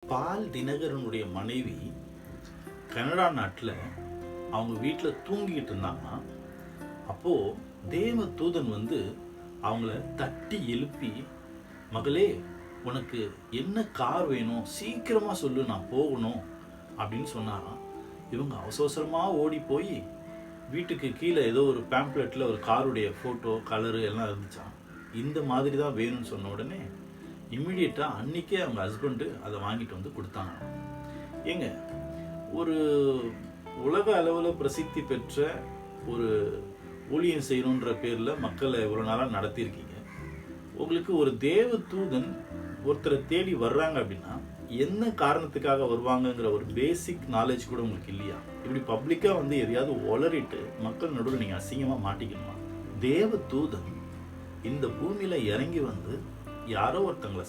பால் தினகரனுடைய மனைவி கனடா நாட்டில் அவங்க வீட்டில் தூங்கிக்கிட்டு இருந்தாங்கன்னா அப்போது தேவ தூதன் வந்து அவங்கள தட்டி எழுப்பி, மகளே உனக்கு என்ன கார் வேணும், சீக்கிரமாக சொல்லு, நான் போகணும் அப்படின்னு சொன்னாராம். இவங்க அவசரமாக ஓடி போய் வீட்டுக்கு கீழே ஏதோ ஒரு பேம்ப்ளெட்டில் ஒரு காருடைய ஃபோட்டோ கலரு எல்லாம் இருந்துச்சான். இந்த மாதிரி தான் வேணும்னு சொன்ன உடனே இம்மிடியட்டாக அன்றைக்கே அவங்க ஹஸ்பண்டு அதை வாங்கிட்டு வந்து கொடுத்தாங்க. ஏங்க, ஒரு உலக அளவில் பிரசித்தி பெற்ற ஒரு ஊழியம் செய்யணுன்ற பேரில் மக்களை இவ்வளோ நாளாக நடத்தியிருக்கீங்க. உங்களுக்கு ஒரு தேவ தூதன் ஒருத்தரை தேடி வர்றாங்க அப்படின்னா என்ன காரணத்துக்காக வருவாங்கங்கிற ஒரு பேசிக் நாலேஜ் கூட உங்களுக்கு இல்லையா? இப்படி பப்ளிக்காக வந்து எதையாவது ஒளரிட்டு மக்கள் நடுவில் நீங்கள் அசிங்கமாக மாட்டிக்கணுமா? தேவ தூதன் இந்த பூமியில் இறங்கி வந்து யாரோ ஒருத்தங்களை